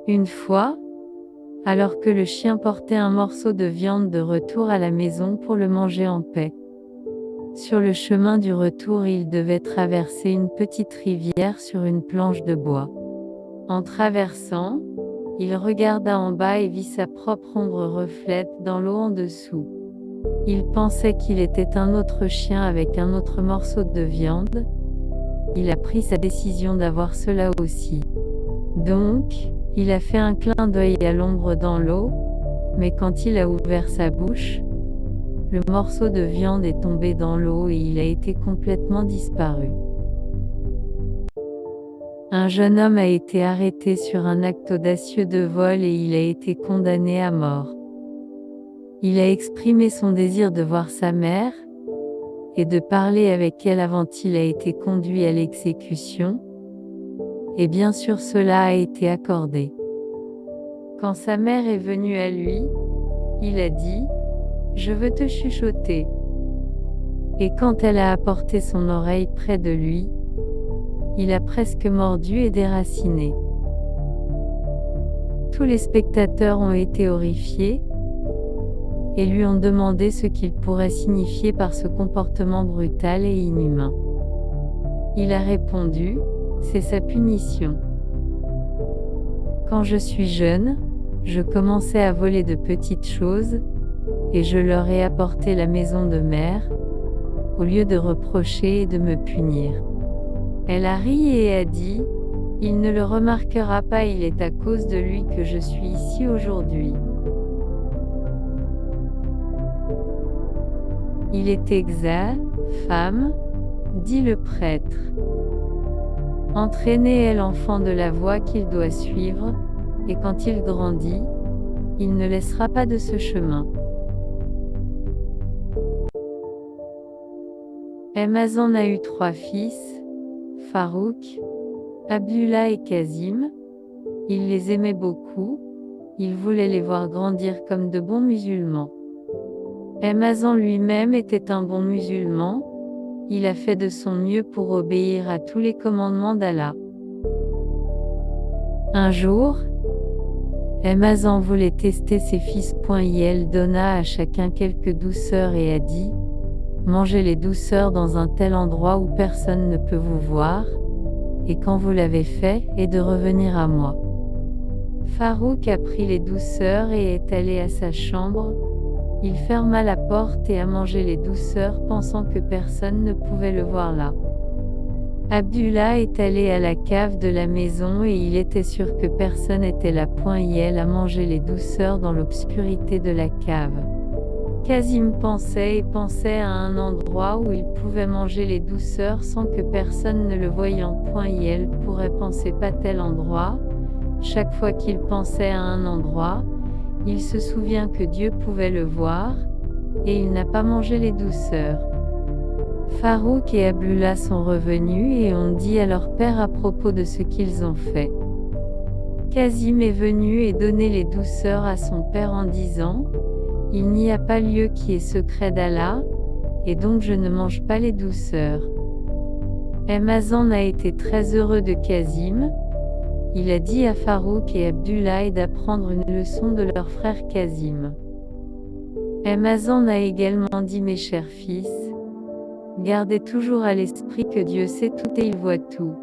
Une fois, alors que le chien portait un morceau de viande de retour à la maison pour le manger en paix. Sur le chemin du retour, il devait traverser une petite rivière sur une planche de bois. En traversant, il regarda en bas et vit sa propre ombre reflète dans l'eau en dessous. Il pensait qu'il était un autre chien avec un autre morceau de viande. Il a pris sa décision d'avoir cela aussi. Donc, il a fait un clin d'œil à l'ombre dans l'eau, mais quand il a ouvert sa bouche, le morceau de viande est tombé dans l'eau et il a été complètement disparu. Un jeune homme a été arrêté sur un acte audacieux de vol et il a été condamné à mort. Il a exprimé son désir de voir sa mère et de parler avec elle avant il a été conduit à l'exécution, et bien sûr cela a été accordé. Quand sa mère est venue à lui, il a dit « Je veux te chuchoter ». Et quand elle a apporté son oreille près de lui, il a presque mordu et déraciné. Tous les spectateurs ont été horrifiés et lui ont demandé ce qu'il pourrait signifier par ce comportement brutal et inhumain. Il a répondu « C'est sa punition. Quand je suis jeune, je commençais à voler de petites choses, et je leur ai apporté la maison de mère, au lieu de reprocher et de me punir. » Elle a ri et a dit « Il ne le remarquera pas, il est à cause de lui que je suis ici aujourd'hui. » Il est exact, femme, dit le prêtre. Entraînez l'enfant de la voie qu'il doit suivre, et quand il grandit, il ne laissera pas de ce chemin. Amazon a eu 3 fils, Farouk, Abdullah et Kazim. Il les aimait beaucoup, il voulait les voir grandir comme de bons musulmans. Amazon lui-même était un bon musulman, il a fait de son mieux pour obéir à tous les commandements d'Allah. Un jour, Amazon voulait tester ses fils. Il donna à chacun quelques douceurs et a dit « Mangez les douceurs dans un tel endroit où personne ne peut vous voir, et quand vous l'avez fait, et de revenir à moi. » Farouk a pris les douceurs et est allé à sa chambre. Il ferma la porte et a mangé les douceurs pensant que personne ne pouvait le voir là. Abdullah est allé à la cave de la maison et il était sûr que personne n'était là. Il a mangé les douceurs dans l'obscurité de la cave. Kazim pensait à un endroit où il pouvait manger les douceurs sans que personne ne le voyant. Il pourrait penser pas tel endroit. Chaque fois qu'il pensait à un endroit, il se souvient que Dieu pouvait le voir, et il n'a pas mangé les douceurs. Farouk et Abdullah sont revenus et ont dit à leur père à propos de ce qu'ils ont fait. Kazim est venu et donné les douceurs à son père en disant « Il n'y a pas lieu qui est secret d'Allah, et donc je ne mange pas les douceurs. » Amazon a été très heureux de Kazim. Il a dit à Farouk et Abdullah d'apprendre une leçon de leur frère Kazim. Amazon a également dit « Mes chers fils, gardez toujours à l'esprit que Dieu sait tout et il voit tout.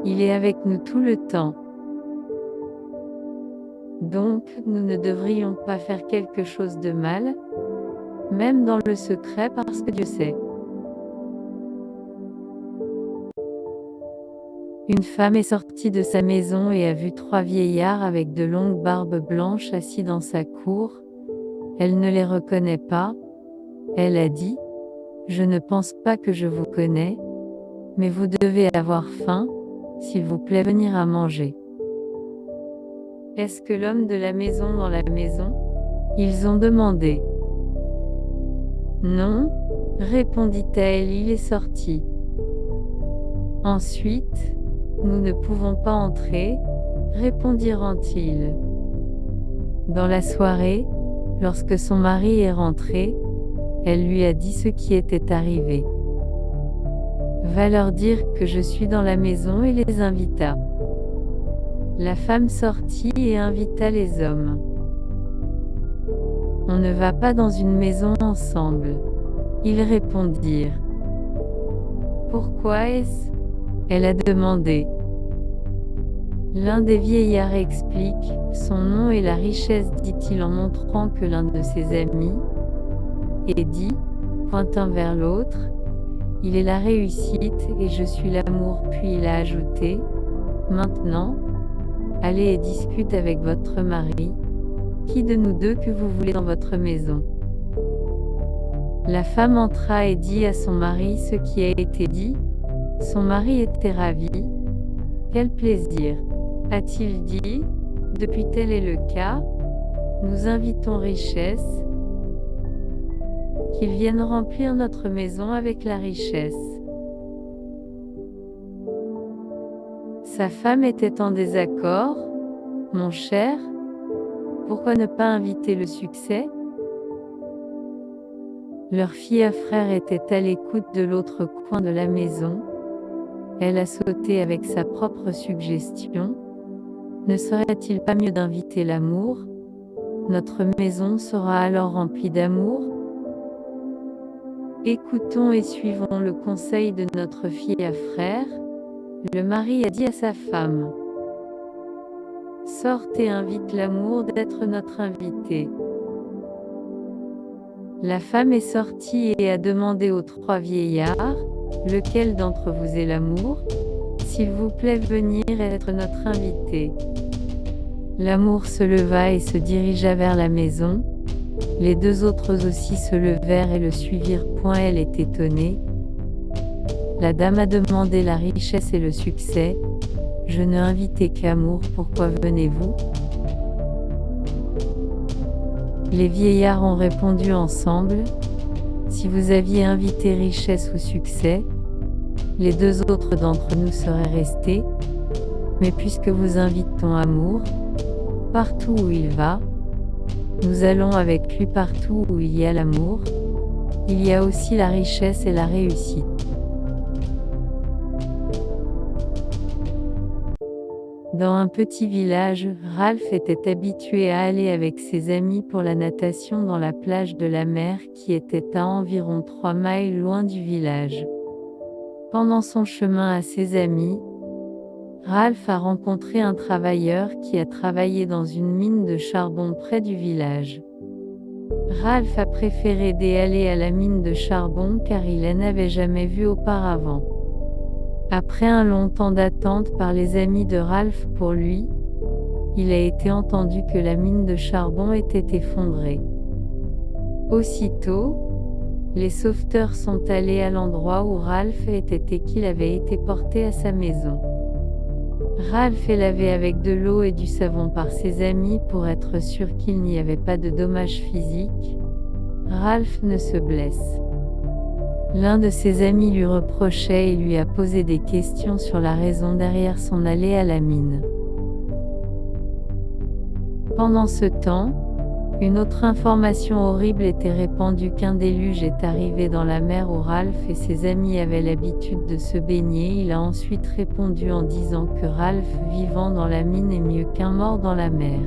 Il est avec nous tout le temps. Donc, nous ne devrions pas faire quelque chose de mal, même dans le secret parce que Dieu sait. » Une femme est sortie de sa maison et a vu 3 vieillards avec de longues barbes blanches assis dans sa cour. Elle ne les reconnaît pas. Elle a dit « Je ne pense pas que je vous connais, mais vous devez avoir faim, s'il vous plaît venir à manger. » Est-ce que l'homme de la maison dans la maison? Ils ont demandé. Non, répondit-elle, il est sorti. Ensuite, nous ne pouvons pas entrer, répondirent-ils. Dans la soirée, lorsque son mari est rentré, elle lui a dit ce qui était arrivé. Va leur dire que je suis dans la maison et les invita. La femme sortit et invita les hommes. On ne va pas dans une maison ensemble. Ils répondirent. Pourquoi est-ce? Elle a demandé. L'un des vieillards explique, son nom est la richesse, dit-il en montrant que l'un de ses amis, et dit, pointant vers l'autre, il est la réussite et je suis l'amour. Puis il a ajouté, maintenant, allez et discute avec votre mari, qui de nous deux que vous voulez dans votre maison. La femme entra et dit à son mari ce qui a été dit. Son mari était ravi. Quel plaisir, a-t-il dit, depuis tel est le cas, nous invitons richesse, qu'ils viennent remplir notre maison avec la richesse. Sa femme était en désaccord. Mon cher, pourquoi ne pas inviter le succès? Leur fille à frère était à l'écoute de l'autre coin de la maison. Elle a sauté avec sa propre suggestion. Ne serait-il pas mieux d'inviter l'amour? Notre maison sera alors remplie d'amour. Écoutons et suivons le conseil de notre fille à frère. Le mari a dit à sa femme. Sorte et invite l'amour d'être notre invité. La femme est sortie et a demandé aux trois vieillards, lequel d'entre vous est l'amour? S'il vous plaît, venir être notre invité. L'amour se leva et se dirigea vers la maison. Les deux autres aussi se levèrent et le suivirent. Elle est étonnée. La dame a demandé la richesse et le succès. Je ne invitais qu'amour, pourquoi venez-vous? Les vieillards ont répondu ensemble. Si vous aviez invité richesse ou succès, les deux autres d'entre nous seraient restés. Mais puisque vous invitons amour, partout où il va, nous allons avec lui. Partout où il y a l'amour, il y a aussi la richesse et la réussite. Dans un petit village, Ralph était habitué à aller avec ses amis pour la natation dans la plage de la mer qui était à environ 3 miles loin du village. Pendant son chemin à ses amis, Ralph a rencontré un travailleur qui a travaillé dans une mine de charbon près du village. Ralph a préféré aller à la mine de charbon car il n'avait jamais vu auparavant. Après un long temps d'attente par les amis de Ralph pour lui, il a été entendu que la mine de charbon était effondrée. Aussitôt, les sauveteurs sont allés à l'endroit où Ralph était et qu'il avait été porté à sa maison. Ralph est lavé avec de l'eau et du savon par ses amis pour être sûr qu'il n'y avait pas de dommages physiques. Ralph ne se blesse. L'un de ses amis lui reprochait et lui a posé des questions sur la raison derrière son allée à la mine. Pendant ce temps, une autre information horrible était répandue qu'un déluge est arrivé dans la mer où Ralph et ses amis avaient l'habitude de se baigner. Il a ensuite répondu en disant que Ralph vivant dans la mine est mieux qu'un mort dans la mer.